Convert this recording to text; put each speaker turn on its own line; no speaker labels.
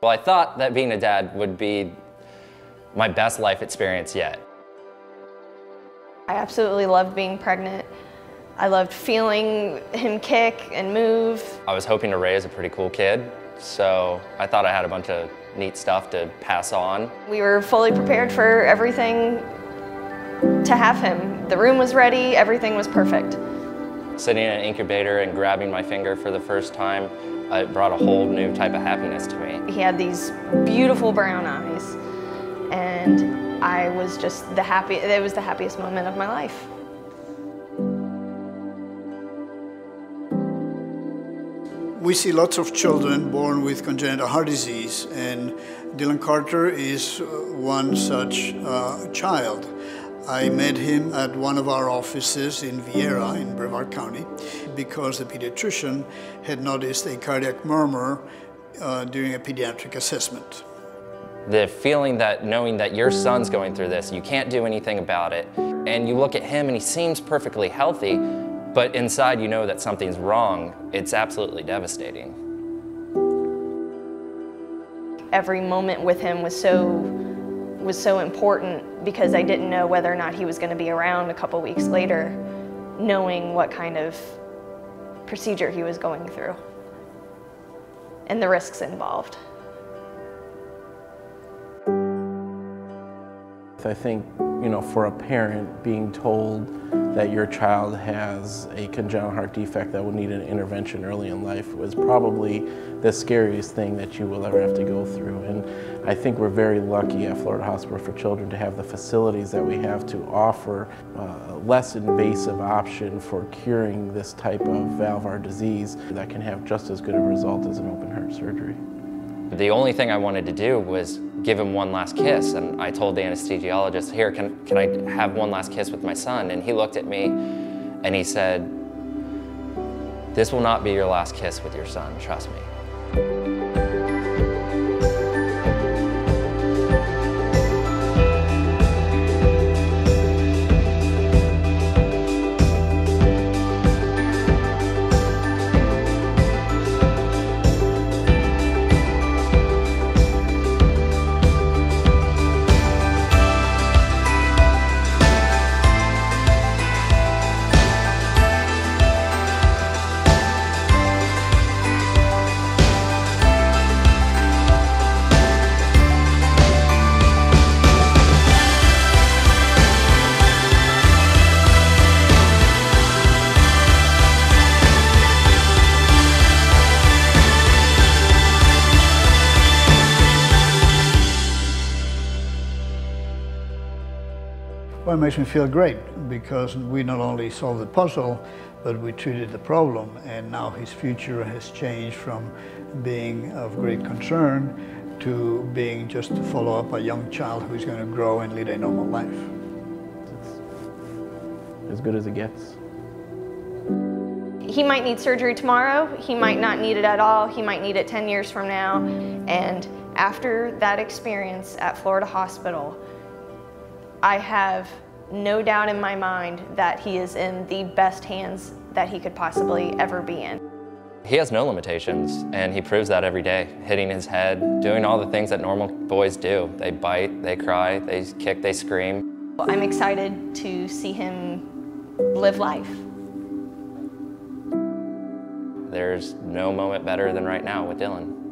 Well, I thought that being a dad would be my best life experience yet.
I absolutely loved being pregnant. I loved feeling him kick and move. I
was hoping to raise a pretty cool kid, so I thought I had a bunch of neat stuff to pass on.
We were fully prepared for everything to have him. The room was ready, everything was perfect.
Sitting in an incubator and grabbing my finger for the first time, it brought a whole new type of happiness to me.
He had these beautiful brown eyes, and I was just it was the happiest moment of my life.
We see lots of children born with congenital heart disease, and Dylan Carter is one such child. I met him at one of our offices in Viera in Brevard County because the pediatrician had noticed a cardiac murmur during a pediatric assessment.
The feeling that knowing that your son's going through this, you can't do anything about it, and you look at him and he seems perfectly healthy, but inside you know that something's wrong, it's absolutely devastating.
Every moment with him was so important because I didn't know whether or not he was going to be around a couple weeks later, knowing what kind of procedure he was going through and the risks involved.
I think, for a parent, being told that your child has a congenital heart defect that will need an intervention early in life was probably the scariest thing that you will ever have to go through. And I think we're very lucky at Florida Hospital for Children to have the facilities that we have to offer a less invasive option for curing this type of valvular disease that can have just as good a result as an open heart surgery.
The only thing I wanted to do was give him one last kiss, and I told the anesthesiologist, here, can I have one last kiss with my son? And he looked at me and he said, this will not be your last kiss with your son, trust me.
Well, it makes me feel great because we not only solved the puzzle, but we treated the problem, and now his future has changed from being of great concern to being just to follow up a young child who's going to grow and lead a normal life.
It's as good as it gets.
He might need surgery tomorrow, he might not need it at all, he might need it 10 years from now, and after that experience at Florida Hospital, I have no doubt in my mind that he is in the best hands that he could possibly ever be in.
He has no limitations, and he proves that every day, hitting his head, doing all the things that normal boys do. They bite, they cry, they kick, they scream.
I'm excited to see him live life.
There's no moment better than right now with Dylan.